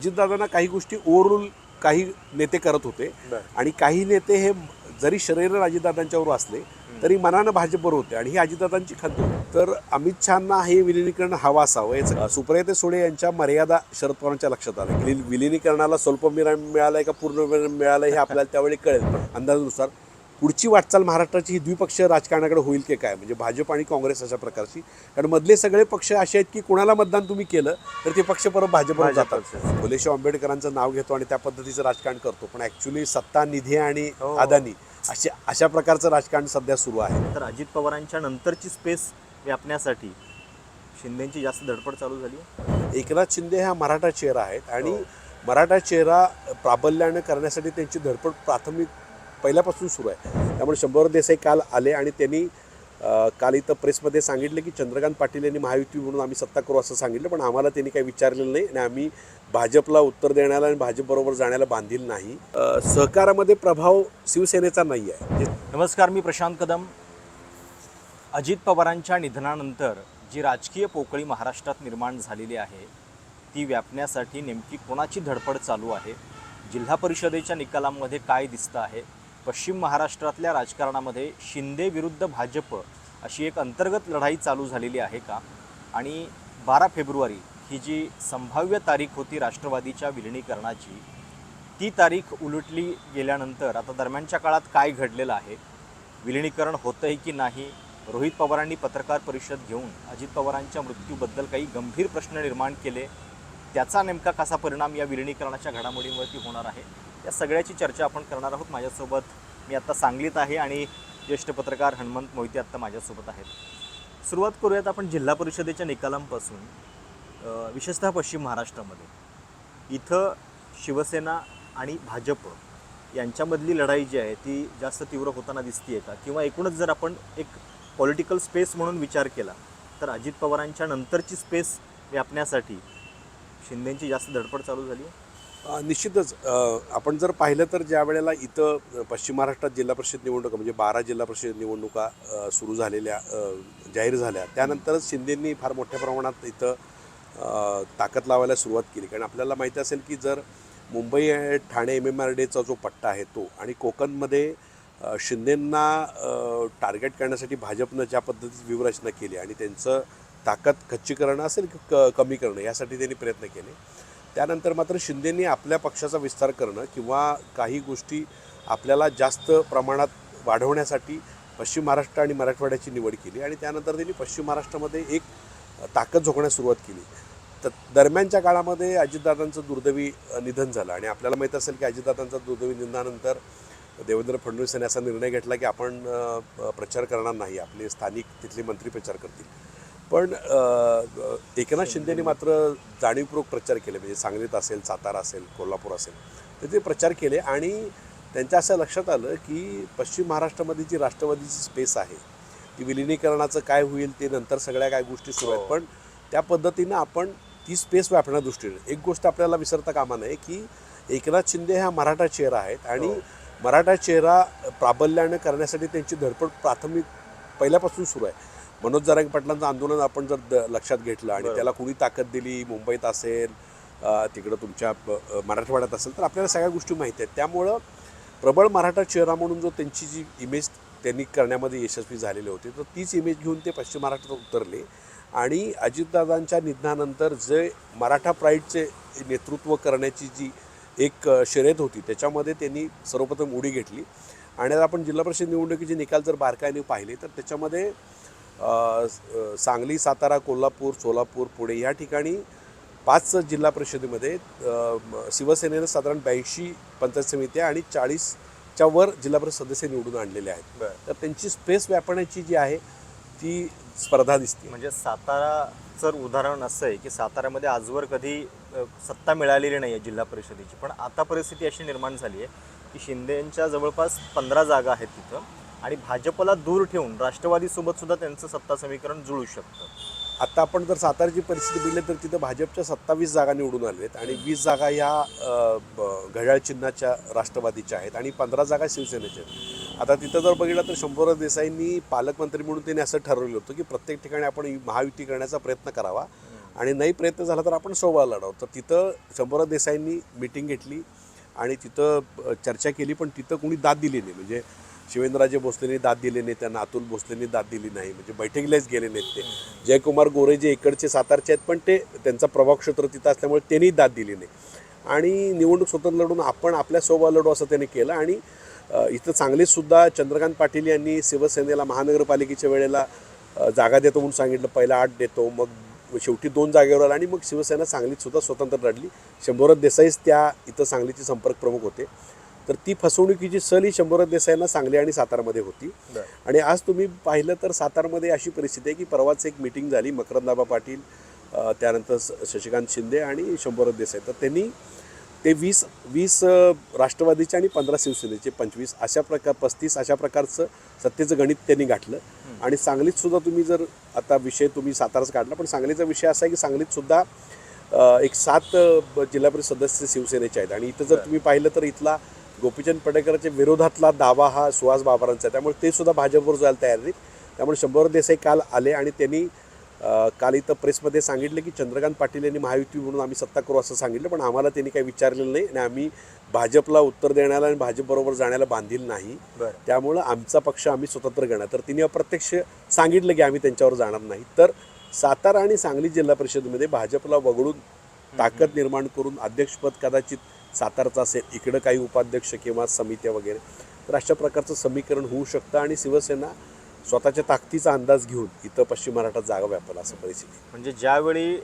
अजितदादांना काही गोष्टी ओव्हरऑल काही नेते करत होते आणि काही नेते हे जरी शरीर अजितदादांच्यावर असले तरी मनानं भाजपवर होते आणि ही अजितदादांची खाद्य होती. तर अमित शहांना हे विलिनीकरण हवं असावं याचं सुप्रियाताई सुळे यांच्या मर्यादा शरद पवारांच्या लक्षात आलं. विलिनीकरणाला स्वल्प मिळालंय का पूर्ण मिळालंय हे आपल्याला त्यावेळी कळेल. पण अंदाजानुसार पुढची वाटचाल महाराष्ट्राची ही द्विपक्षीय राजकारणाकडे होईल की काय, म्हणजे भाजप आणि काँग्रेस अशा प्रकारची. कारण मधले सगळे पक्ष असे आहेत की कोणाला मतदान तुम्ही केलं तर ते पक्ष परत भाजपवर जातात. फुलेशाह आंबेडकरांचं नाव घेतो आणि त्या पद्धतीचं राजकारण करतो, पण ॲक्च्युली सत्ता, निधी आणि अदानी अशा प्रकारचं राजकारण सध्या सुरू आहे. तर अजित पवारांच्या नंतरची स्पेस व्यापण्यासाठी शिंदेची जास्त धडपड चालू झाली. एकनाथ शिंदे हा मराठा चेहरा आहेत आणि मराठा चेहरा प्राबल्याने करण्यासाठी त्यांची धडपड प्राथमिक पहिल्यापासून सुरू आहे. त्यामुळे शंभूराव देसाई काल आले आणि त्यांनी काल इथं प्रेसमध्ये सांगितलं की चंद्रकांत पाटील यांनी महायुती म्हणून आम्ही सत्ता करू असं सांगितलं, पण आम्हाला त्यांनी काही विचारलेलं नाही आणि आम्ही भाजपला उत्तर देण्याला आणि भाजपबरोबर जाण्याला बांधील नाही. सहकारामध्ये प्रभाव शिवसेनेचा नाही आहे. नमस्कार, मी प्रशांत कदम. अजित पवारांच्या निधनानंतर जी राजकीय पोकळी महाराष्ट्रात निर्माण झालेली आहे ती व्यापण्यासाठी नेमकी कोणाची धडपड चालू आहे, जिल्हा परिषदेच्या निकालांमध्ये काय दिसतं आहे, पश्चिम महाराष्ट्रातल्या राजकारणामध्ये शिंदे विरुद्ध भाजप अशी एक अंतर्गत लढाई चालू झालेली आहे का, आणि 12 फेब्रुवारी ही जी संभाव्य तारीख होती राष्ट्रवादीच्या विलिनीकरणाची, ती तारीख उलटली गेल्यानंतर आता दरम्यानच्या काळात काय घडलेलं आहे, विलिनीकरण होतंय की नाही, रोहित पवारांनी पत्रकार परिषद घेऊन अजित पवारांच्या मृत्यूबद्दल काही गंभीर प्रश्न निर्माण केले, त्याचा नेमका कसा परिणाम या विलिनीकरणाच्या घडामोडींवरती होणार आहे, या सगळ्याची चर्चा आपण करणार आहोत. माझ्यासोबत मी आत्ता सांगलीत आहे आणि ज्येष्ठ पत्रकार हनुमंत मोहिते आत्ता माझ्यासोबत आहेत. सुरुवात करूयात आपण जिल्हा परिषदेच्या निकालांपासून. विशेषतः पश्चिम महाराष्ट्रामध्ये इथं शिवसेना आणि भाजप यांच्यामधली लढाई जी आहे ती जास्त तीव्र होताना दिसतीये का, किंवा एकूणच जर आपण एक पॉलिटिकल स्पेस म्हणून विचार केला तर अजित पवारांच्या नंतरची स्पेस व्यापण्यासाठी शिंदेची जास्त धडपड चालू झाली आहे? निश्चितच आपण जर पाहिलं तर ज्या वेळेला इथं पश्चिम महाराष्ट्रात जिल्हा परिषद निवडणुका म्हणजे 12 जिल्हा परिषद निवडणुका सुरू झालेल्या जाहीर झाल्या, त्यानंतरच शिंदेंनी फार मोठ्या प्रमाणात इथं ताकद लावायला सुरुवात केली. कारण आपल्याला माहिती असेल की जर मुंबई ठाणे MMRDAचा जो पट्टा आहे तो आणि कोकणमध्ये शिंदेंना टार्गेट करण्यासाठी भाजपनं ज्या पद्धतीची व्यूहरचना केली आणि त्यांचं ताकद कच्ची करणं असेल कमी करणं यासाठी त्यांनी प्रयत्न केले. त्यानंतर मात्र शिंदेंनी आपल्या पक्षाचा विस्तार करणं किंवा काही गोष्टी आपल्याला जास्त प्रमाणात वाढवण्यासाठी पश्चिम महाराष्ट्र आणि मराठवाड्याची निवड केली आणि त्यानंतर त्यांनी पश्चिम महाराष्ट्रामध्ये एक ताकद झोकण्यास सुरुवात केली. तर दरम्यानच्या काळामध्ये अजितदादांचं दुर्दैवी निधन झालं आणि आपल्याला माहीत असेल की अजितदादांचं दुर्दैवी निधनानंतर देवेंद्र फडणवीस यांनी असा निर्णय घेतला की आपण प्रचार करणार नाही, आपले स्थानिक तिथले मंत्री प्रचार करतील. पण एकनाथ शिंदेने मात्र जाणीवपूर्वक प्रचार केले, म्हणजे सांगलीत असेल, सातारा असेल, कोल्हापूर असेल, तर ते प्रचार केले आणि त्यांच्या असं लक्षात आलं की पश्चिम महाराष्ट्रामध्ये जी राष्ट्रवादीची स्पेस आहे ती विलिनीकरणाचं काय होईल ते नंतर सगळ्या काय गोष्टी सुरू आहेत, पण त्या पद्धतीनं आपण ती स्पेस व्यापण्या दृष्टीने एक गोष्ट आपल्याला विसरता कामा नये की एकनाथ शिंदे हा मराठा चेहरा आहेत आणि मराठा चेहरा प्राबल्याने करण्यासाठी त्यांची धडपड प्राथमिक पहिल्यापासून सुरू आहे. मनोज जरांगे पाटलांचं आंदोलन आपण जर लक्षात घेतलं आणि त्याला कुणी ताकद दिली, मुंबईत असेल, तिकडं तुमच्या मराठवाड्यात असेल, तर आपल्याला सगळ्या गोष्टी माहिती आहेत. त्यामुळं प्रबळ मराठा चेहरा म्हणून जो त्यांची जी इमेज त्यांनी करण्यामध्ये यशस्वी झालेले होते, तर तीच इमेज घेऊन ते पश्चिम महाराष्ट्रात उतरले आणि अजितदादांच्या निधनानंतर जे मराठा प्राईडचे नेतृत्व करण्याची जी एक शर्यत होती त्याच्यामध्ये त्यांनी सर्वप्रथम उडी घेतली. आणि आता आपण जिल्हा परिषद निवडणुकीचे निकाल जर बारकाईने पाहिले तर त्याच्यामध्ये सांगली, सातारा, कोल्हापूर, सोलापूर, पुणे या ठिकाणी 5 जिल्हा परिषदेमध्ये शिवसेनेनं साधारण 82 पंचायत समित्या आणि 40च्या वर जिल्हा परिषद सदस्य निवडून आणलेले आहेत. तर त्यांची स्पेस व्यापण्याची जी आहे ती स्पर्धा दिसते. म्हणजे साताराचं उदाहरण असं आहे की साताऱ्यामध्ये आजवर कधी सत्ता मिळालेली नाही आहे जिल्हा परिषदेची, पण आता परिस्थिती अशी निर्माण झाली आहे की शिंदेंच्या जवळपास 15 जागा आहेत तिथं आणि भाजपला दूर ठेवून राष्ट्रवादीसोबत सुद्धा त्यांचं सत्ता समीकरण जुळू शकतं. आता आपण जर साताराची परिस्थिती बघितली तर तिथं भाजपच्या 27 जागा निवडून आल्या आहेत आणि 20 जागा ह्या घड्याळ चिन्हाच्या राष्ट्रवादीच्या आहेत आणि 15 जागा शिवसेनेच्या आहेत. आता तिथं जर बघितलं तर शंभूराव देसाईंनी पालकमंत्री म्हणून त्यांनी असं ठरवलं होतं की प्रत्येक ठिकाणी आपण महायुती करण्याचा प्रयत्न करावा आणि नाही प्रयत्न झाला तर आपण सोबत लढवू. तर तिथं शंभूराज देसाईंनी मीटिंग घेतली आणि तिथं चर्चा केली, पण तिथं कोणी दाद दिली नाही. म्हणजे शिवेंद्रराजे भोसलेंनी दाद दिली नाही, त्यांना अतुल भोसलेंनी दाद दिली नाही, म्हणजे बैठकीलाच गेले नाहीत ते. जयकुमार गोरे जे इकडचे सातारचे आहेत, पण ते त्यांचा प्रभाव क्षेत्र तिथं असल्यामुळे त्यांनी दाद दिली नाही आणि निवडणूक स्वतंत्र लढून आपण आपल्या सोबत लढू असं त्यांनी केलं. आणि इथं सांगलीतसुद्धा चंद्रकांत पाटील यांनी शिवसेनेला महानगरपालिकेच्या वेळेला जागा देतो म्हणून सांगितलं, पहिला 8 देतो, मग शेवटी 2 जागेवर आला आणि मग शिवसेना सांगलीतसुद्धा स्वतंत्र लढली. शंभूराज देसाईच त्या इथं सांगलीचे संपर्क प्रमुख होते. तर ती फसवणुकीची सल ही शंभूराज देसाईंना सांगली आणि सातारामध्ये होती. आणि आज तुम्ही पाहिलं तर सातारमध्ये अशी परिस्थिती आहे की परवाच एक मीटिंग झाली, मकरंदाबा पाटील, त्यानंतर शशिकांत शिंदे आणि शंभूराज देसाई. तर त्यांनी ते 20 राष्ट्रवादीचे आणि 15 शिवसेनेचे 25 अशा 35 अशा प्रकारचं सत्तेचं गणित त्यांनी गाठलं. आणि सांगलीतसुद्धा तुम्ही जर आता विषय तुम्ही साताराच काढला, पण सांगलीचा विषय असा आहे की सांगलीतसुद्धा एक 7 जिल्हा परिषद सदस्य शिवसेनेचे आहेत. आणि इथं जर तुम्ही पाहिलं तर इथला गोपीचंद पडळकरच्या विरोधातला दावा हा सुहास बाबरांचा आहे, त्यामुळे ते सुद्धा भाजपवर जायला तयार नाहीत. त्यामुळे शंभूराज देसाई काल आले आणि त्यांनी काल इथं प्रेसमध्ये सांगितलं की चंद्रकांत पाटील यांनी महायुती म्हणून आम्ही सत्ता करू असं सांगितलं, पण आम्हाला त्यांनी काही विचारलेलं नाही आणि आम्ही भाजपला उत्तर देण्याला आणि भाजपबरोबर जाण्याला बांधील नाही. त्यामुळं आमचा पक्ष आम्ही स्वतंत्र घेणार. तर तिने अप्रत्यक्ष सांगितलं की आम्ही त्यांच्यावर जाणार नाही. तर सातारा आणि सांगली जिल्हा परिषदेमध्ये भाजपला वगळून ताकद निर्माण करून अध्यक्षपद कदाचित सातारचं असेल, इकडं काही उपाध्यक्ष किंवा समित्या वगैरे, तर अशा प्रकारचं समीकरण होऊ शकतं आणि शिवसेना स्वतःच्या ताकदीचा अंदाज घेऊन इथं पश्चिम महाराष्ट्रात जागा व्यापेल असं परिस्थिती. म्हणजे ज्यावेळी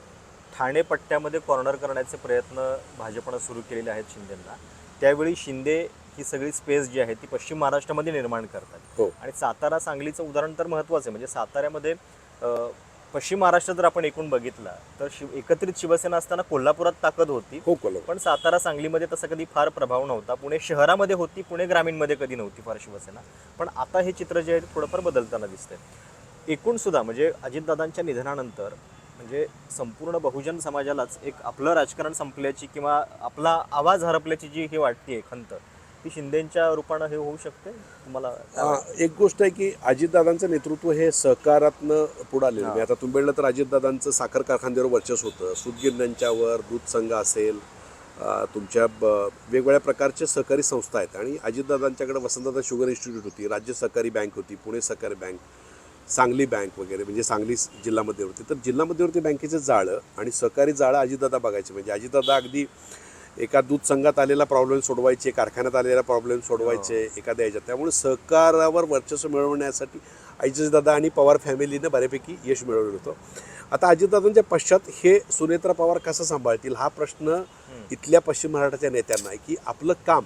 ठाणे पट्ट्यामध्ये कॉर्नर करण्याचे प्रयत्न भाजपनं सुरू केलेले आहेत शिंदेंना, त्यावेळी शिंदे ही सगळी स्पेस जी आहे ती पश्चिम महाराष्ट्रामध्ये निर्माण करतात. हो. आणि सातारा सांगलीचं उदाहरण तर महत्त्वाचं आहे. म्हणजे साताऱ्यामध्ये पश्चिम महाराष्ट्र जर आपण एकूण बघितला तर एकत्रित शिवसेना असताना कोल्हापुरात ताकद होती. हो, कोल्हापूर. पण सातारा सांगलीमध्ये तसा कधी फार प्रभाव नव्हता. पुणे शहरामध्ये होती, पुणे ग्रामीणमध्ये कधी नव्हती फार शिवसेना. पण आता हे चित्र जे आहे थोडंफार बदलताना दिसतंय. एकूण सुद्धा म्हणजे अजितदादांच्या निधनानंतर म्हणजे संपूर्ण बहुजन समाजालाच एक आपलं राजकारण संपल्याची किंवा आपला आवाज हरपल्याची जी हे वाटते खंत, ती शिंदेच्या रूपानं हे होऊ शकते तुम्हाला? एक गोष्ट आहे की अजितदादांचं नेतृत्व हे सहकारातनं पुढे आलेलं. मी आता तुम्ही बघितलं तर अजितदादांचं साखर कारखान्यावर वर्चस्व होतं, सूतगिरण्यांच्यावर, दूध संघ असेल, तुमच्या वेगवेगळ्या प्रकारच्या सहकारी संस्था आहेत. आणि अजितदादांच्याकडे वसंतदादा शुगर इन्स्टिट्यूट होती, राज्य सहकारी बँक होती, पुणे सहकारी बँक, सांगली बँक वगैरे, म्हणजे सांगली जिल्हा मध्यवर्ती. तर जिल्हा मध्यवर्ती बँकेचं जाळं आणि सहकारी जाळं अजितदादा बघायचे. म्हणजे अजितदादा अगदी एका दूध संघात आलेला प्रॉब्लेम सोडवायचे, कारखान्यात आलेला प्रॉब्लेम सोडवायचे एखाद्या ह्याच्यात. त्यामुळे सहकारावर वर्चस्व मिळवण्यासाठी अजितदादा आणि पवार फॅमिलीनं बऱ्यापैकी यश मिळवलं होतं. आता अजितदादांच्या पश्चात हे सुनेत्रा पवार कसं सांभाळतील हा प्रश्न इथल्या पश्चिम महाराष्ट्राच्या नेत्यांना आहे की आपलं काम.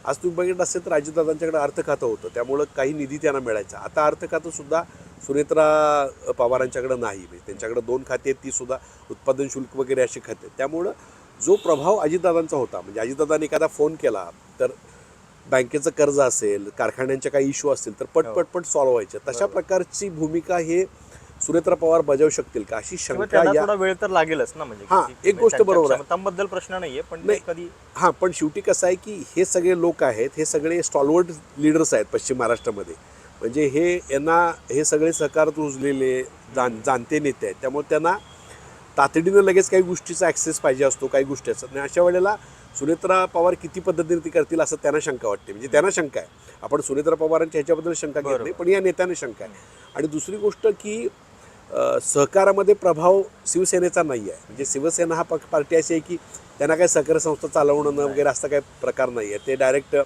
आज तुम्ही बघितलं असेल तर अजितदादांच्याकडे अर्थ खातं होतं, त्यामुळं काही निधी त्यांना मिळायचा. आता अर्थ खातंसुद्धा सुनेत्रा पवारांच्याकडं नाही. म्हणजे त्यांच्याकडे 2 खाते आहेत, ती सुद्धा उत्पादन शुल्क वगैरे अशी खाते. त्यामुळं जो प्रभाव अजितदादांचा होता, म्हणजे अजितदादांनी एखादा फोन केला तर बँकेचं कर्ज असेल, कारखान्यांच्या काही इश्यू असतील तर पटपट सॉल्व्ह व्हायचे. तशा प्रकारची भूमिका हे सुनेत्रा पवार बजावू शकतील का अशी शंका. थोडा वेळ तर लागेलच ना. म्हणजे हां, एक गोष्ट बरोबर आहे, त्याबद्दल प्रश्न नाहीये, पण कधी हां, पण शेवटी कसं आहे की हे सगळे लोक आहेत, हे सगळे स्टॉलवर्ड लीडर्स आहेत पश्चिम महाराष्ट्रामध्ये. म्हणजे हे सगळे सहकारात रुजलेले जाणते नेते आहेत. त्यामुळे त्यांना तातडीनं लगेच काही गोष्टीचा ॲक्सेस पाहिजे असतो, काही गोष्टी असतात. आणि अशा वेळेला सुनेत्रा पवार किती पद्धतीने ती करतील असं त्यांना शंका वाटते. म्हणजे त्यांना शंका आहे. आपण सुनेत्रा पवारांच्या ह्याच्याबद्दल शंका घेत नाही, पण या नेत्याने शंका आहे. आणि दुसरी गोष्ट की सहकारामध्ये प्रभाव शिवसेनेचा नाही आहे. म्हणजे शिवसेना हा पार्टी अशी आहे की त्यांना काही सहकारी संस्था चालवणं वगैरे असा काही प्रकार नाही आहे. ते डायरेक्ट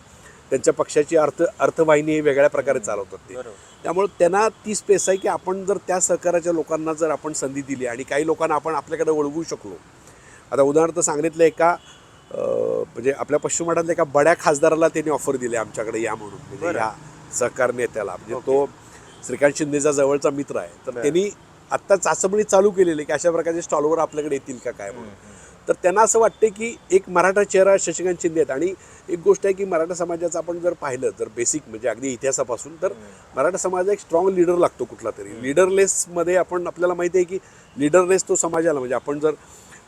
त्यांच्या पक्षाची अर्थवाहिनी हे वेगळ्या प्रकारे चालवतात ते. त्यामुळे त्यांना ती स्पेस आहे की आपण जर त्या सहकाराच्या लोकांना जर आपण संधी दिली आणि काही लोकांना आपण आपल्याकडे वळवू शकलो. आता उदाहरणार्थ सांगलीतल्या एका म्हणजे आपल्या पश्चिम महाराष्ट्रातल्या एका बड्या खासदाराला त्यांनी ऑफर दिली आमच्याकडे या म्हणून, म्हणजे या सहकार नेत्याला. म्हणजे तो श्रीकांत शिंदेचा जवळचा मित्र आहे. तर त्यांनी आत्ता चाचपणी चालू केलेली की अशा प्रकारचे स्टॉलवर आपल्याकडे येतील का काय म्हणून. तर त्यांना असं वाटते की एक मराठा चेहरा शशिकांत शिंदे आहेत. आणि एक गोष्ट आहे की मराठा समाजाचं आपण जर पाहिलं तर बेसिक म्हणजे अगदी इतिहासापासून तर मराठा समाजाला एक स्ट्रॉंग लीडर लागतो कुठला तरी. लीडरलेसमध्ये आपल्याला माहिती आहे की लीडरलेस तो समाजाला, म्हणजे आपण जर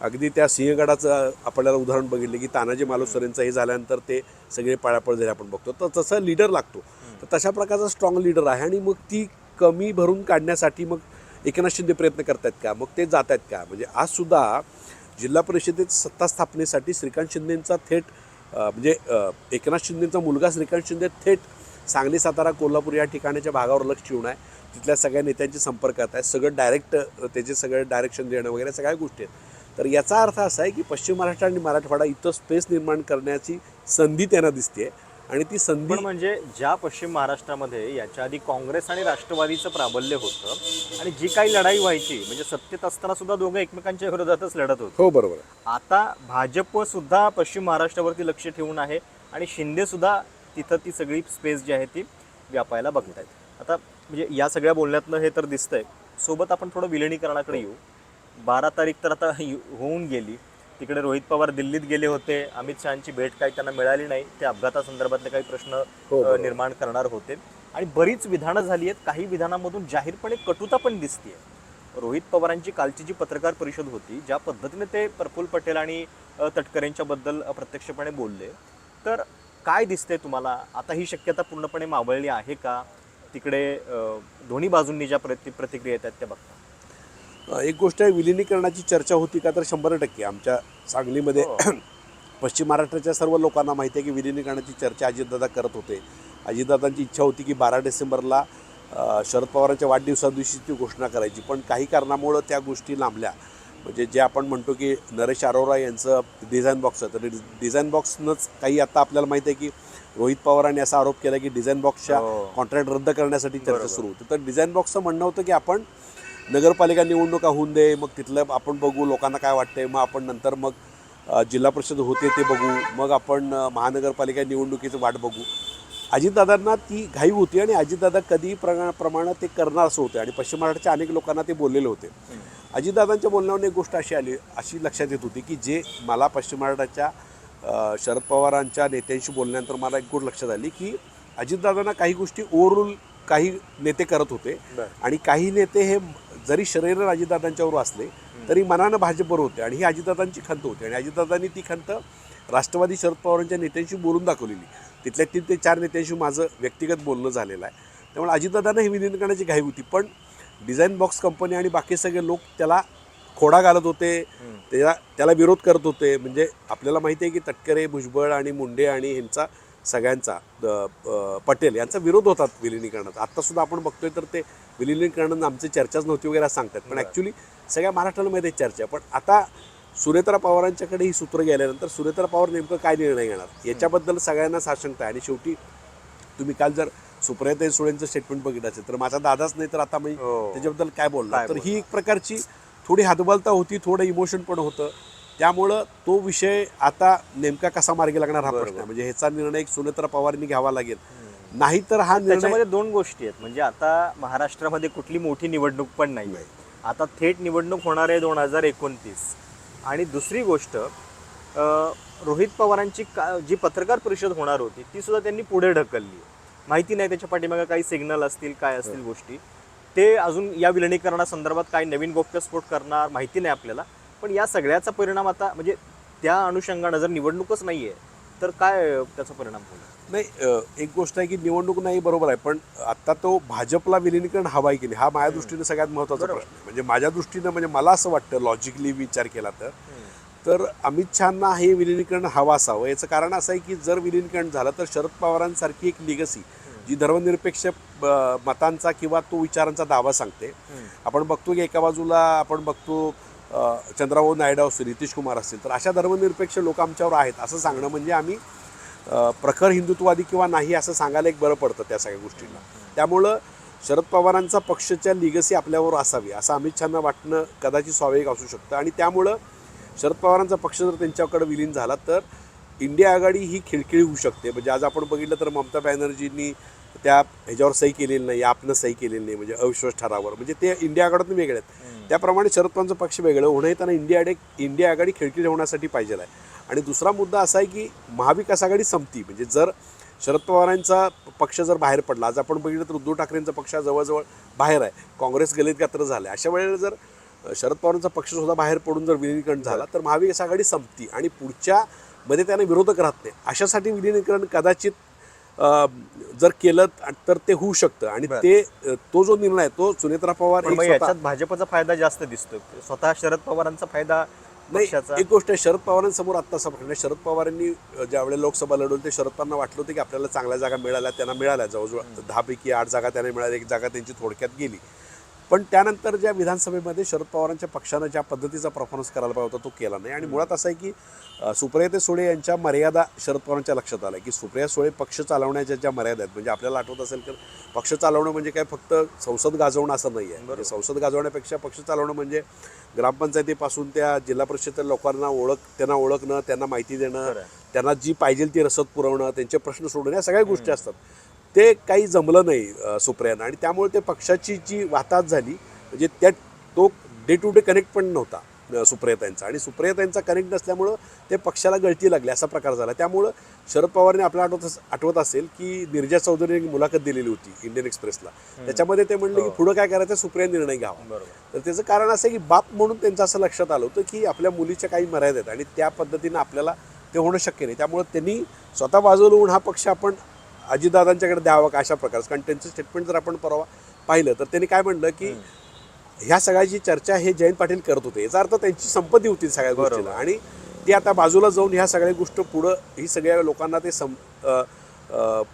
अगदी त्या सिंहगडाचं आपल्याला उदाहरण बघितलं की तानाजी मालुसरेंचं हे झाल्यानंतर ते सगळे पळापळ झाले आपण बघतो, तर तसं लीडर लागतो. तर तशा प्रकारचा स्ट्रॉंग लीडर आहे. आणि मग ती कमी भरून काढण्यासाठी मग एकनाथ शिंदे प्रयत्न करतायत का, मग ते जात आहेत का? म्हणजे आजसुद्धा जिल्हा परिषदेत सत्ता स्थापनेसाठी श्रीकांत शिंदेंचा थेट एकनाथ शिंदेंचा मुलगा श्रीकांत शिंदे थेट सांगली, सातारा, कोल्हापूर या ठिकाणाच्या भागावर लक्ष ठेवून आहे. तिथल्या सगळ्या नेत्यांची संपर्कात आहे. सगळं डायरेक्ट त्याचे सगळं डायरेक्शन देणं वगैरे सगळ्या गोष्टी आहेत. तर याचा अर्थ असा आहे की पश्चिम महाराष्ट्र आणि मराठवाडा इथं स्पेस निर्माण करण्याची संधी त्यांना दिसते आणि ती संधी पण म्हणजे ज्या पश्चिम महाराष्ट्रामध्ये याच्या आधी काँग्रेस आणि राष्ट्रवादीचं प्राबल्य होतं आणि जी काही लढाई व्हायची म्हणजे सत्तेत असताना सुद्धा दोघं एकमेकांच्या विरोधातच लढत होते. हो बरोबर आहे. आता भाजप सुद्धा पश्चिम महाराष्ट्रावरती लक्ष ठेवून आहे आणि शिंदे सुद्धा तिथं ती सगळी स्पेस जी आहे ती व्यापायला बघत आहेत. आता म्हणजे या सगळ्या बोलण्यातनं हे तर दिसतंय. सोबत आपण थोडं विलिनीकरणाकडे येऊ. 12 तारीख तर आता होऊन गेली. तिकडे रोहित पवार दिल्लीत गेले होते. अमित शहांची भेट काही त्यांना मिळाली नाही. ते अपघातासंदर्भातले काही प्रश्न निर्माण करणार होते आणि बरीच विधानं झाली आहेत. काही विधानामधून जाहीरपणे कटुता पण दिसते. रोहित पवारांची कालची जी पत्रकार परिषद होती, ज्या पद्धतीने ते प्रफुल्ल पटेल आणि तटकरेंच्याबद्दल अप्रत्यक्षपणे बोलले, तर काय दिसतंय तुम्हाला? आता ही शक्यता पूर्णपणे मावळली आहे का? तिकडे दोन्ही बाजूंनी ज्या प्रतिक्रिया येतात त्या बघता. एक गोष्ट आहे, विलिनीकरणाची चर्चा होती का, तर 100% आमच्या सांगलीमध्ये पश्चिम महाराष्ट्राच्या सर्व लोकांना माहिती आहे की विलिनीकरणाची चर्चा अजितदादा करत होते. अजितदादांची इच्छा होती की 12 डिसेंबरला शरद पवारांच्या वाढदिवसादिवशी ती घोषणा करायची, पण काही कारणामुळं त्या गोष्टी लांबल्या. म्हणजे जे आपण म्हणतो की नरेश अरोरा यांचं डिझाईन बॉक्स आहे, तर डिझाईन बॉक्सनंच काही आता आपल्याला माहिती आहे की रोहित पवारांनी असा आरोप केला की डिझाईन बॉक्सच्या कॉन्ट्रॅक्ट रद्द करण्यासाठी चर्चा सुरू होती. तर डिझाईन बॉक्सचं म्हणणं होतं की आपण नगरपालिका निवडणुका होऊन दे, मग तिथलं आपण बघू लोकांना काय वाटतंय, मग आपण नंतर मग जिल्हा परिषद होते ते बघू, मग आपण महानगरपालिका निवडणुकीचं वाट बघू. अजितदादांना ती घाई होती आणि अजितदादा कधी प्रमाणे ते करणार असं होतं आणि पश्चिम महाराष्ट्राच्या अनेक लोकांना ते बोललेले होते. अजितदादांच्या बोलण्यावरून एक गोष्ट अशी लक्षात येत होती की जे मला पश्चिम महाराष्ट्राच्या शरद पवारांच्या नेत्यांशी बोलल्यानंतर मला एक गोष्ट लक्षात आली की अजितदादांना काही गोष्टी ओव्हरऑल काही नेते करत होते आणि काही नेते हे जरी शरीर अजितदादांच्यावर असले तरी मनानं भाजपवर होते आणि ही अजितदादांची खंत होती आणि अजितदादांनी ती खंत राष्ट्रवादी शरद पवारांच्या नेत्यांशी बोलून दाखवलेली. तिथल्या 3 ते 4 नेत्यांशी माझं व्यक्तिगत बोलणं झालेलं आहे. त्यामुळे अजितदादांना ही विलीन करण्याची घाई होती, पण डिझाईन बॉक्स कंपनी आणि बाकी सगळे लोक त्याला खोडा घालत होते, त्याला विरोध करत होते. म्हणजे आपल्याला माहिती आहे की तटकरे, भुजबळ आणि मुंडे आणि ह्यांचा सगळ्यांचा पटेल यांचा विरोध होतात विलिनीकरणाचा. आत्तासुद्धा आपण बघतोय तर ते विलिनीकरण आमची चर्चाच नव्हती वगैरे सांगतात, पण ॲक्च्युली सगळ्या महाराष्ट्राला माहिती आहे चर्चा. पण आता सुनेत्रा पवारांच्याकडे ही सूत्र गेल्यानंतर सुनेत्रा पवार नेमकं काय निर्णय घेणार याच्याबद्दल सगळ्यांना साशंकता आहे. आणि शेवटी तुम्ही काल जर सुप्रियाताई सुळेंचं स्टेटमेंट बघितलं असेल तर माझा दादाच नाही तर आता मी त्याच्याबद्दल काय बोलणार. तर ही एक प्रकारची थोडी हातबलता होती, थोडं इमोशन पण होतं. त्यामुळं तो विषय आता नेमका कसा मार्गी लागणार हा प्रश्न आहे. म्हणजे ह्याचा निर्णय सुनेत्रा पवारांनी घ्यावा लागेल, नाहीतर हा निर्णय. त्याच्यामध्ये 2 गोष्टी आहेत. म्हणजे आता महाराष्ट्रामध्ये कुठली मोठी निवडणूक पण नाही, आता थेट निवडणूक होणार आहे 2029. आणि दुसरी गोष्ट, रोहित पवारांची जी पत्रकार परिषद होणार होती ती सुद्धा त्यांनी पुढे ढकलली. माहिती नाही त्याच्या पाठीमागे काही सिग्नल असतील, काय असतील गोष्टी, ते अजून या विलिनीकरणासंदर्भात काही नवीन गोप्यस्फोट करणार माहिती नाही आपल्याला. पण या सगळ्याचा परिणाम आता म्हणजे त्या अनुषंगानं जर निवडणूकच नाही आहे तर काय त्याचा परिणाम होईल? नाही, एक गोष्ट आहे की निवडणूक नाही बरोबर आहे, पण आता तो भाजपला विलिनीकरण हवं आहे की नाही हा माझ्या दृष्टीने सगळ्यात महत्त्वाचा प्रश्न आहे. म्हणजे माझ्या दृष्टीनं म्हणजे मला असं वाटतं लॉजिकली विचार केला तर अमित शहांना हे विलिनीकरण हवं असावं. याचं कारण असं आहे की जर विलिनीकरण झालं तर शरद पवारांसारखी एक लिगसी जी धर्मनिरपेक्ष मतांचा किंवा तो विचारांचा दावा सांगते. आपण बघतो की एका बाजूला आपण बघतो चंद्रबाबू नायडू असतील, नितीश कुमार असतील, तर अशा धर्मनिरपेक्ष लोक आमच्यावर आहेत असं सांगणं म्हणजे आम्ही प्रखर हिंदुत्ववादी किंवा नाही असं सांगायला एक बरं पडतं त्या सगळ्या गोष्टींना. त्यामुळं शरद पवारांचा पक्षाच्या लिगसी आपल्यावर असावी असं अमित शहांना वाटणं कदाचित स्वाभाविक असू शकतं. आणि त्यामुळं शरद पवारांचा पक्ष जर त्यांच्याकडे विलीन झाला तर इंडिया आघाडी ही खिळखिळी होऊ शकते. म्हणजे आज आपण बघितलं तर ममता बॅनर्जींनी त्या ह्याच्यावर सही केलेली नाही, आपनं सही केलेली नाही, म्हणजे अविश्वास ठरावावर. म्हणजे ते इंडिया आघाडीतून वेगळे आहेत. त्याप्रमाणे शरद पवारांचा पक्ष वेगळं होणं हे त्यांना इंडिया आघाडी खिळखिळी होण्यासाठी पाहिजे आहे. आणि दुसरा मुद्दा असा आहे की महाविकास आघाडी संपती. म्हणजे जर शरद पवारांचा पक्ष जर बाहेर पडला, आज आपण बघितलं तर उद्धव ठाकरेंचा पक्ष जवळजवळ बाहेर आहे, काँग्रेस गलितगात्र झालं. अशा वेळेला जर शरद पवारांचा पक्षसुद्धा बाहेर पडून जर विलिनीकरण झाला तर महाविकास आघाडी संपती आणि पुढच्या मध्ये त्यांना विरोधक राहत नाही. अशासाठी विलिनीकरण कदाचित जर केलं तर ते होऊ शकतं आणि बरं. ते तो जो निर्णय आहे तो सुनेत्रा पवार पण एक मग स्वतः याच्यात भाजपचा फायदा जास्त दिसतो, स्वतः शरद पवारांचा फायदा नाही. पक्षाचा. एक गोष्ट आहे, शरद पवारांसमोर आत्ता असा प्रश्न आहे, शरद पवारांनी ज्यावेळेला लोकसभा लढवली ते शरद पवारांना वाटलं होतं की आपल्याला चांगल्या जागा मिळाल्या, त्यांना मिळाल्या जवळजवळ 10 पैकी 8 जागा त्यांना मिळाल्या, एक जागा त्यांची थोडक्यात गेली. पण त्यानंतर ज्या विधानसभेमध्ये शरद पवारांच्या पक्षानं ज्या पद्धतीचा परफॉर्मन्स करायला पाहिजे होता तो केला नाही. आणि मुळात असं आहे की सुप्रिया सुळे यांच्या मर्यादा शरद पवारांच्या लक्षात आल्या की सुप्रिया सुळे पक्ष चालवण्याच्या ज्या मर्यादा आहेत, म्हणजे आपल्याला आठवत असेल तर पक्ष चालवणं म्हणजे काय फक्त संसद गाजवणं असं नाही आहे. म्हणजे संसद गाजवण्यापेक्षा पक्ष चालवणं म्हणजे ग्रामपंचायतीपासून त्या जिल्हा परिषदेच्या लोकांना त्यांना ओळखणं, त्यांना माहिती देणं, त्यांना जी पाहिजे ती रसद पुरवणं, त्यांचे प्रश्न सोडणं, या सगळ्या गोष्टी असतात. ते काही जमलं नाही सुप्रियांना आणि त्यामुळे ते पक्षाची जी वाताहत झाली, म्हणजे तो डे टू डे कनेक्ट पण नव्हता सुप्रियाताईंचा, आणि सुप्रियाताईंचा कनेक्ट नसल्यामुळं ते पक्षाला गळती लागली असा प्रकार झाला. त्यामुळं शरद पवारने आपल्याला आठवत असेल की नीरजा चौधरीने एक मुलाखत दिलेली होती इंडियन एक्सप्रेसला. त्याच्यामध्ये ते म्हणले की पुढं काय करायचं सुप्रिया निर्णय घ्यावा. तर त्याचं कारण असं की बाप म्हणून त्यांचं असं लक्षात आलं होतं की आपल्या मुलीच्या काही मर्यादा आहेत आणि त्या पद्धतीनं आपल्याला ते होणं शक्य नाही. त्यामुळे त्यांनी स्वतः बाजूला होऊन हा पक्ष आपण अजितदादांच्याकडे द्यावं का अशा प्रकारचं. कारण त्यांचं स्टेटमेंट जर आपण परवा पाहिलं तर त्यांनी काय म्हणलं की ह्या सगळ्याची चर्चा हे जयंत पाटील करत होते, याचा अर्थ त्यांची संपत्ती होती सगळ्या गोष्टीला, आणि ती आता बाजूला जाऊन ह्या सगळ्या गोष्ट पुढं ही सगळ्या लोकांना ते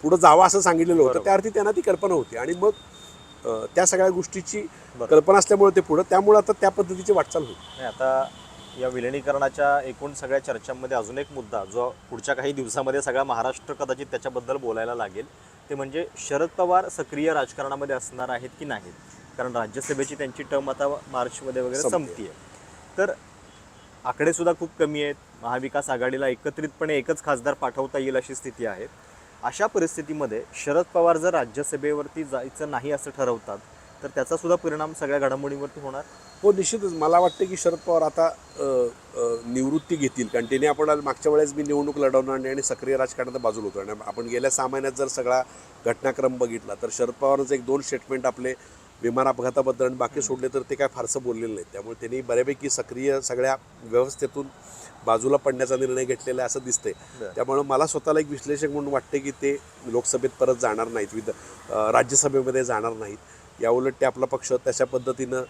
पुढं जावं असं सांगितलेलं होतं. त्या अर्थी त्यांना ती कल्पना होती आणि मग त्या सगळ्या गोष्टीची कल्पना असल्यामुळे ते पुढं, त्यामुळे आता त्या पद्धतीची वाटचाल होती. आता या विलिनीकरणाच्या एकूण सगळ्या चर्चांमध्ये अजून एक मुद्दा जो पुढच्या काही दिवसामध्ये सगळा महाराष्ट्र कदाचित त्याच्याबद्दल बोलायला लागेल, ते म्हणजे शरद पवार सक्रिय राजकारणामध्ये असणार आहेत की नाहीत. कारण राज्यसभेची त्यांची टर्म आता मार्चमध्ये वगैरे संपतीये, तर आकडे सुद्धा खूप कमी आहेत. महाविकास आघाडीला एकत्रितपणे एकच खासदार पाठवता येईल अशी स्थिती आहे. अशा परिस्थितीमध्ये शरद पवार जर राज्यसभेवरती जायचं नाही असं ठरवतात तर त्याचा सुद्धा परिणाम सगळ्या घडामोडींवरती होणार. हो, निश्चितच. मला वाटतं की शरद पवार आता निवृत्ती घेतील, कारण त्यांनी आपण मागच्या वेळेस मी निवडणूक लढवणार नाही आणि सक्रिय राजकारणात बाजूला होतो. आणि आपण गेल्या 6 महिन्यात जर सगळा घटनाक्रम बघितला तर शरद पवारांचं 1-2 स्टेटमेंट आपले विमान अपघाताबद्दल आणि बाकी सोडले तर ते काय फारसं बोललेलं नाही. त्यामुळे त्यांनी बऱ्यापैकी सक्रिय सगळ्या व्यवस्थेतून बाजूला पडण्याचा निर्णय घेतलेला आहे असं दिसतंय. त्यामुळं मला स्वतःला एक विश्लेषक म्हणून वाटते की ते लोकसभेत परत जाणार नाहीत, राज्यसभेमध्ये जाणार नाहीत. याउलट ते आपला पक्ष तशा पद्धतीनं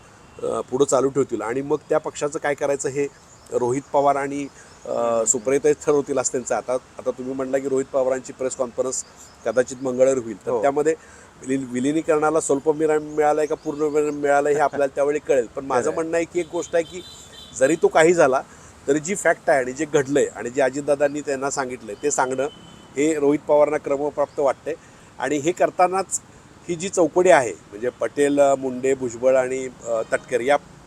पुढं चालू ठेवतील आणि मग त्या पक्षाचं काय करायचं हे रोहित पवार आणि सुप्रियाताई ठरवतील असं त्यांचं. आता तुम्ही म्हणला की रोहित पवारांची प्रेस कॉन्फरन्स कदाचित मंगळवारी होईल, तर त्यामध्ये विलिनीकरणाला स्वल्प मिळालं आहे का पूर्ण मिळालं हे आपल्याला त्यावेळी कळेल. पण माझं म्हणणं आहे की एक गोष्ट आहे की जरी तो काही झाला तरी जी फॅक्ट आहे आणि जे घडलं आहे आणि जे अजितदादांनी त्यांना सांगितलं आहे ते सांगणं हे रोहित पवारांना क्रमप्राप्त वाटते. आणि हे करतानाच ही जी चौकडी आहे म्हणजे पटेल, मुंडे, भुजबळ आणि तटकरे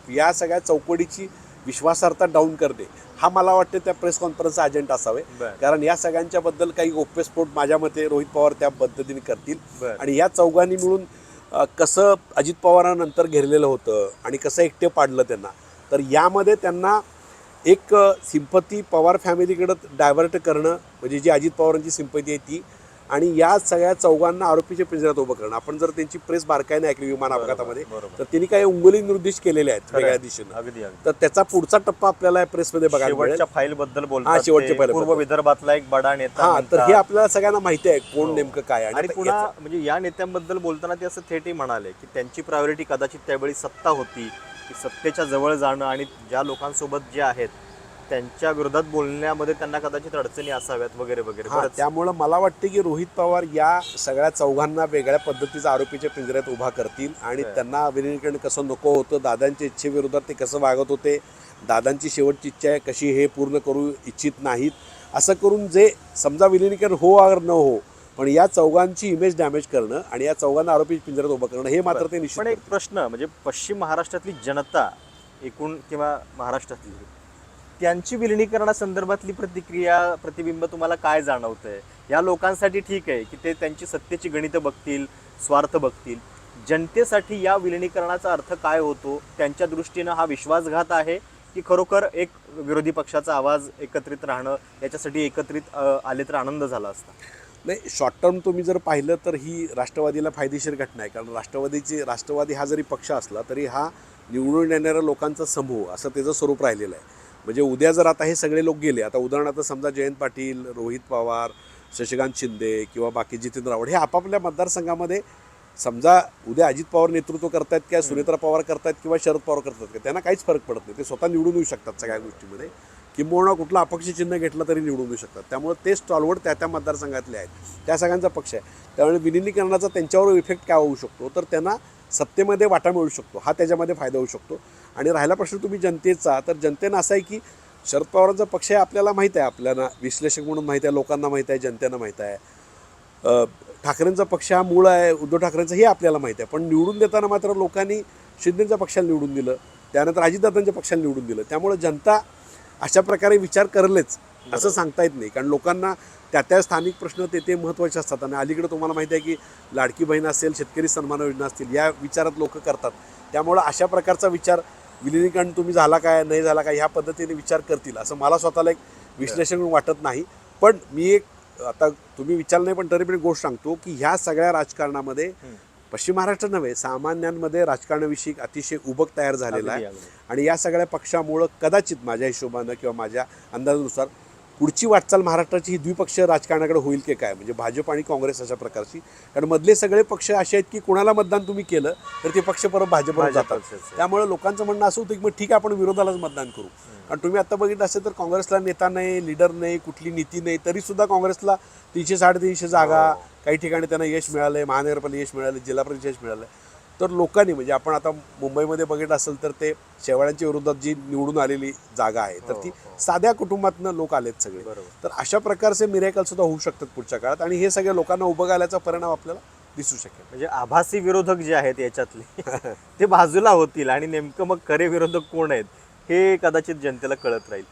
या सगळ्या चौकडीची विश्वासार्हता डाऊन करणे हा मला वाटतं त्या प्रेस कॉन्फरन्सचा अजेंडा असावे. कारण या सगळ्यांच्याबद्दल काही गोप्यस्फोट माझ्या मते रोहित पवार त्या पद्धतीने करतील आणि या चौघांनी मिळून कसं अजित पवारांनंतर घेरलेलं होतं आणि कसं एकटे पाडलं त्यांना, तर यामध्ये त्यांना एक सिंपती पवार फॅमिलीकडं डायव्हर्ट करणं म्हणजे जी अजित पवारांची सिंपती आहे ती, आणि या सगळ्या चौघांना आरोपीच्या पिंजऱ्यात उभं करणं. आपण जर त्यांची प्रेस बारकाईने ऐकली विमान अपघातामध्ये तर त्यांनी काही उंगली निर्देश केलेले आहेत वेगळ्या दिशेने, तर त्याचा पुढचा टप्पा आपल्याला प्रेसमध्ये बघायला मिळेल. शेवटच्या फाईल बद्दल बोलतात, शेवटच्या फाईल पूर्व विदर्भातला एक बडा नेता. तर हे आपल्याला सगळ्यांना माहिती आहे कोण नेमकं काय. आणि पुन्हा म्हणजे या नेत्यांबद्दल बोलताना ते असं थेटही म्हणाले की त्यांची प्रायोरिटी कदाचित त्यावेळी सत्ता होती, की सत्तेच्या जवळ जाणं आणि ज्या लोकांसोबत जे आहेत त्यांच्या विरोधात बोलण्यामध्ये त्यांना कदाचित अडचणी असाव्यात वगैरे वगैरे. त्यामुळं मला वाटते की रोहित पवार या सगळ्या चौघांना वेगळ्या पद्धतीचा आरोपीच्या पिंजऱ्यात उभा करतील आणि त्यांना विलिनीकरण कसं नको होतं, दादांच्या इच्छेविरोधात ते कसं वागत होते, दादांची शेवटची इच्छा आहे कशी हे पूर्ण करू इच्छित नाहीत, असं करून जे समजा विलिनीकरण हो अगर न हो पण या चौघांची इमेज डॅमेज करणं आणि या चौघांना आरोपी पिंजऱ्यात उभं करणं हे मात्र ते निश्चित. पण एक प्रश्न म्हणजे पश्चिम महाराष्ट्रातली जनता एकूण किंवा महाराष्ट्रातली त्यांची विलिनीकरणासंदर्भातली प्रतिबिंब तुम्हाला काय जाणवतंय? या लोकांसाठी ठीक आहे की ते त्यांची सत्तेची गणितं बघतील, स्वार्थ बघतील. जनतेसाठी या विलिनीकरणाचा अर्थ काय होतो? त्यांच्या दृष्टीनं हा विश्वासघात आहे की खरोखर एक विरोधी पक्षाचा आवाज एकत्रित राहणं याच्यासाठी एकत्रित आले तर आनंद झाला असता? नाही, शॉर्ट टर्म तुम्ही जर पाहिलं तर ही राष्ट्रवादीला फायदेशीर घटना आहे. कारण राष्ट्रवादी हा जरी पक्ष असला तरी हा निवडून येणाऱ्या लोकांचा समूह असं त्याचं स्वरूप राहिलेलं आहे. म्हणजे उद्या जर आता हे सगळे लोक गेले, आता उदाहरणार्थ समजा जयंत पाटील, रोहित पवार, शशिकांत शिंदे किंवा बाकी जितेंद्र आव्हाड हे आपापल्या मतदारसंघामध्ये समजा उद्या अजित पवार नेतृत्व करतायत किंवा सुनेत्रा पवार करतायत किंवा शरद पवार करतात का त्यांना काहीच फरक पडत नाही. ते स्वतः निवडून येऊ शकतात सगळ्या गोष्टीमध्ये, किंबहुना कुठला अपक्ष चिन्ह घेतलं तरी निवडून येऊ शकतात. त्यामुळे ते स्टॉलवर त्या मतदारसंघातले आहेत, त्या सगळ्यांचा पक्ष आहे. त्यामुळे विलिनीकरणाचा त्यांच्यावर इफेक्ट काय होऊ शकतो तर त्यांना सत्तेमध्ये वाटा मिळू शकतो, हा त्याच्यामध्ये फायदा होऊ शकतो. आणि राहिला प्रश्न तुम्ही जनतेचा, तर जनतेनं असं आहे की शरद पवारांचा पक्ष आहे आपल्याला माहीत आहे, आपल्याला विश्लेषक म्हणून माहीत आहे, लोकांना माहीत आहे, जनतेनं माहीत आहे. ठाकरेंचा पक्ष हा मूळ आहे उद्धव ठाकरेंचा हे आपल्याला माहीत आहे. पण निवडून देताना मात्र लोकांनी शिंदेच्या पक्षाला निवडून दिलं, त्यानंतर अजितदादांच्या पक्षाला निवडून दिलं. त्यामुळे जनता अशा प्रकारे विचार करेलच असं सांगता येत नाही, कारण लोकांना त्या स्थानिक प्रश्न ते महत्त्वाचे असतात. आणि अलीकडे तुम्हाला माहिती आहे की लाडकी बहीण असेल, शेतकरी सन्मान योजना असतील, या विचारात लोक करतात. त्यामुळं अशा प्रकारचा विचार विलिनीकरण तुम्ही झाला काय नाही झाला काय ह्या पद्धतीने विचार करतील असं मला स्वतःला एक विश्लेषण वाटत नाही. पण मी एक आता तुम्ही विचारलं नाही पण तरी पण एक गोष्ट सांगतो की ह्या सगळ्या राजकारणामध्ये पश्चिम महाराष्ट्र नव्हे सामान्यांमध्ये राजकारणाविषयी अतिशय उबक तयार झालेला आहे. आणि या सगळ्या पक्षामुळं कदाचित माझ्या हिशोबानं किंवा माझ्या अंदाजानुसार पुढची वाटचाल महाराष्ट्राची ही द्विपक्षीय राजकारणाकडे होईल की काय, म्हणजे भाजप आणि काँग्रेस अशा प्रकारची. कारण मधले सगळे पक्ष असे आहेत की कोणाला मतदान तुम्ही केलं तर ते पक्ष परत भाजपवर जातात. त्यामुळे लोकांचं म्हणणं असं होतं की मग ठीक आहे आपण विरोधालाच मतदान करू. कारण तुम्ही आता बघितलं असेल तर काँग्रेसला नेता नाही, लीडर नाही, कुठली नीती नाही, तरीसुद्धा काँग्रेसला 300-350 जागा, काही ठिकाणी त्यांना यश मिळालं आहे, महानगरपालिका यश मिळालं, जिल्हा परिषद यश मिळालं. तर लोकांनी म्हणजे आपण आता मुंबईमध्ये बघितलं असेल तर ते शेवाळ्यांच्या विरोधात जी निवडून आलेली जागा आहे तर ती साध्या कुटुंबातनं लोक आलेत सगळे. तर अशा प्रकारचे मिरेकल सुद्धा होऊ शकतात पुढच्या काळात आणि हे सगळ्या लोकांना उभं घालायचा परिणाम आपल्याला दिसू शकेल. म्हणजे आभासी विरोधक जे आहेत याच्यातले ते बाजूला होतील आणि नेमकं मग खरे विरोधक कोण आहेत हे कदाचित जनतेला कळत राहील.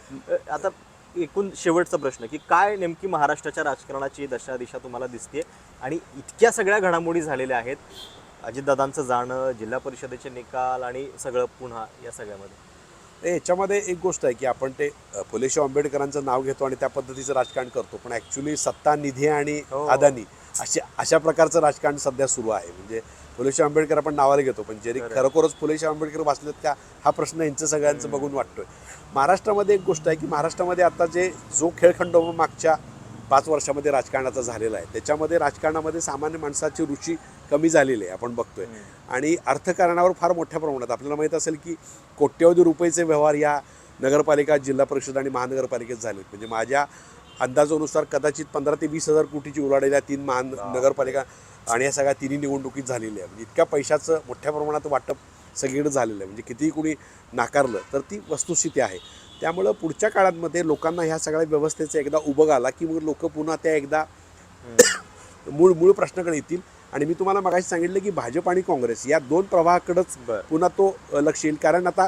आता एकूण शेवटचा प्रश्न की काय नेमकी महाराष्ट्राच्या राजकारणाची दशा दिशा तुम्हाला दिसते आणि इतक्या सगळ्या घडामोडी झालेल्या आहेत, अजितदादांचं जाणं, जिल्हा परिषदेचे निकाल आणि सगळं पुन्हा या सगळ्यामध्ये. याच्यामध्ये एक गोष्ट आहे की आपण ते फुलेशाह आंबेडकरांचं नाव घेतो आणि त्या पद्धतीचं राजकारण करतो, पण ॲक्च्युली सत्ता, निधी आणि अदानी अशा प्रकारचं राजकारण सध्या सुरू आहे. म्हणजे फुलेशाह आंबेडकर आपण नावाला घेतो पण जरी खरोखरच फुलेशाह आंबेडकर वाचलेत का हा प्रश्न यांचं सगळ्यांचं बघून वाटतोय. महाराष्ट्रामध्ये एक गोष्ट आहे की महाराष्ट्रामध्ये आता जो खेळखंडोबा मागच्या 5 वर्षामध्ये राजकारणाचा झालेला आहे त्याच्यामध्ये राजकारणामध्ये सामान्य माणसाची रुची कमी झालेली आहे आपण बघतोय. आणि अर्थकारणावर फार मोठ्या प्रमाणात आपल्याला माहीत असेल की कोट्यवधी रुपयेचे व्यवहार या नगरपालिका, जिल्हा परिषद आणि महानगरपालिकेत झालेत. म्हणजे माझ्या अंदाजानुसार कदाचित 15 ते 20 हजार कोटीची उलाढाल 3 महानगरपालिका आणि या सगळ्या तिन्ही निवडणुकीत झालेली आहे. म्हणजे इतक्या पैशाचं मोठ्या प्रमाणात वाटप सगळीकडे झालेलं आहे. म्हणजे कितीही कुणी नाकारलं तर ती वस्तुस्थिती आहे. त्यामुळं पुढच्या काळामध्ये लोकांना ह्या सगळ्या व्यवस्थेचं एकदा उभं आला की मग लोक पुन्हा त्या एकदा मूळ प्रश्नाकडे येतील. आणि मी तुम्हाला मगाशी सांगितलं की भाजप आणि काँग्रेस या 2 प्रवाहाकडेच पुन्हा तो लक्ष येईल. कारण आता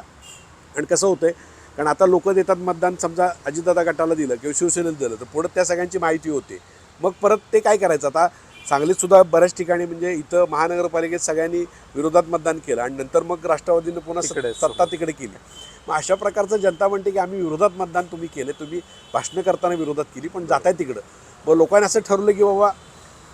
आणि कसं होतंय, कारण आता लोक देतात मतदान, समजा अजितदादा गटाला दिलं किंवा शिवसेनेला दिलं तर पुढे त्या सगळ्यांची माहिती होते. मग परत ते काय करायचं, आता सांगलीत सुद्धा बऱ्याच ठिकाणी म्हणजे इथं महानगरपालिकेत सगळ्यांनी विरोधात मतदान केलं आणि नंतर मग राष्ट्रवादीनं पुन्हा सत्ता तिकडे केली. मग अशा प्रकारचं जनता म्हणते की आम्ही विरोधात मतदान तुम्ही केले, तुम्ही भाषणं करताना विरोधात केली पण जाताय तिकडं. मग लोकांनी असं ठरवलं की बाबा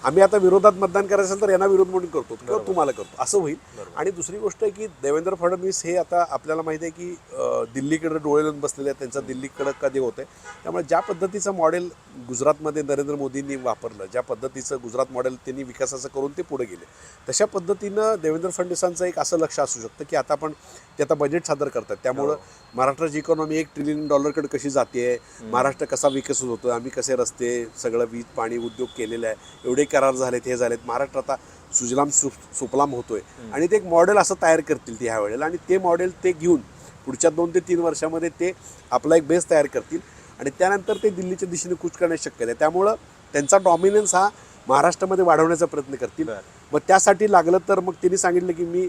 आम्ही आता विरोधात मतदान करायचं असेल तर यांना विरोध म्हणून करतो किंवा तुम्हाला करतो असं होईल. आणि दुसरी गोष्ट आहे की देवेंद्र फडणवीस हे आता आपल्याला माहिती आहे की दिल्लीकडे डोळे लावून बसलेले आहेत, त्यांचं दिल्लीकडं कधी होतं आहे. त्यामुळे ज्या पद्धतीचं मॉडेल गुजरातमध्ये नरेंद्र मोदींनी वापरलं, ज्या पद्धतीचं गुजरात मॉडेल त्यांनी विकासाचं करून ते पुढे गेले, तशा पद्धतीनं देवेंद्र फडणवीसांचं एक असं लक्ष असू शकतं की आता आपण ते आता बजेट सादर करतात. त्यामुळं महाराष्ट्राची इकॉनॉमी $1 ट्रिलियन कडे कशी जाते, महाराष्ट्र कसा विकसित होतो, आम्ही कसे रस्ते, सगळं वीज पाणी उद्योग केलेलं आहे, एवढे करार झालेत, हे झालेत, महाराष्ट्र आता सुजलाम सुफलाम होतोय. आणि ते एक मॉडेल असं तयार करतील ते ह्या वेळेला आणि ते मॉडेल ते घेऊन पुढच्या 2 ते 3 वर्षामध्ये ते आपला एक बेस तयार करतील आणि त्यानंतर ते दिल्लीच्या दिशेने कूच करण्याची शक्यता आहे. त्यामुळं त्यांचा डॉमिनन्स हा महाराष्ट्रामध्ये वाढवण्याचा प्रयत्न करतील. मग त्यासाठी लागलं तर मग त्यांनी सांगितलं की मी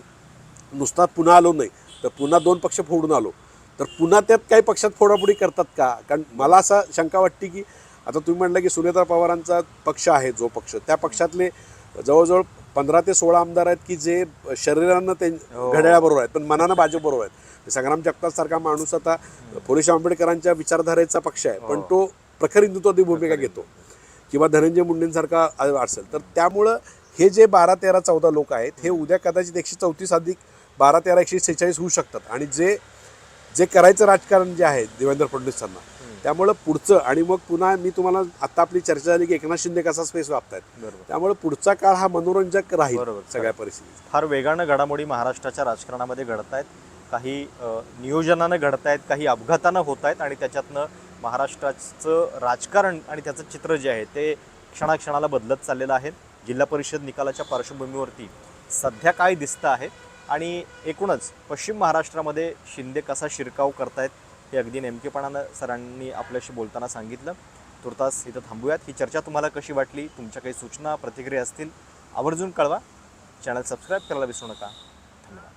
नुसता पुन्हा आलो नाही तर पुन्हा 2 पक्ष फोडून आलो, तर पुन्हा त्यात काही पक्षात फोडाफोडी करतात का. कारण मला असा शंका वाटते की आता तुम्ही म्हटलं की सुनेत्रा पवारांचा पक्ष आहे, जो पक्ष त्या पक्षातले जवळजवळ 15 ते 16 आमदार आहेत की जे शरीरानं ते घड्याळाबरोबर आहेत पण मनानं भाजपबरोबर आहेत. संग्राम जगताप सारखा माणूस आता फुलेशाह आंबेडकरांच्या विचारधारेचा पक्ष आहे पण तो प्रखर हिंदुत्वादी भूमिका घेतो, किंवा धनंजय मुंडेंसारखा असेल. तर त्यामुळं हे जे 12, 13, 14 लोक आहेत हे उद्या कदाचित 134 अधिक 12, 13, 146 होऊ शकतात. आणि जे करायचं राजकारण जे आहे देवेंद्र फडणवीसांना त्यामुळं पुढचं आणि मग पुन्हा मी तुम्हाला आता आपली चर्चा झाली की एकनाथ शिंदे कसा स्पेस वापतायत, बरोबर. त्यामुळे पुढचा काळ हा मनोरंजक राहील बरोबर. सगळ्या परिस्थितीत. फार वेगानं घडामोडी महाराष्ट्राच्या राजकारणामध्ये घडत आहेत. काही नियोजनानं घडत आहेत, काही अपघातानं होत आहेत आणि त्याच्यातनं महाराष्ट्राचं राजकारण आणि त्याचं चित्र जे आहे ते क्षणाक्षणाला बदलत चाललेलं आहे. जिल्हा परिषद निकालाच्या पार्श्वभूमीवरती सध्या काय दिसतं आहे आणि एकूणच पश्चिम महाराष्ट्रामध्ये शिंदे कसा शिरकाव करतायत हे अगदी नेमकेपणानं सरांनी आपल्याशी बोलताना सांगितलं. तुर्तास इथं थांबूयात. ही चर्चा तुम्हाला कशी वाटली, तुमच्या काही सूचना प्रतिक्रिया असतील आवर्जून कळवा. चॅनल सबस्क्राईब करायला विसरू नका. धन्यवाद.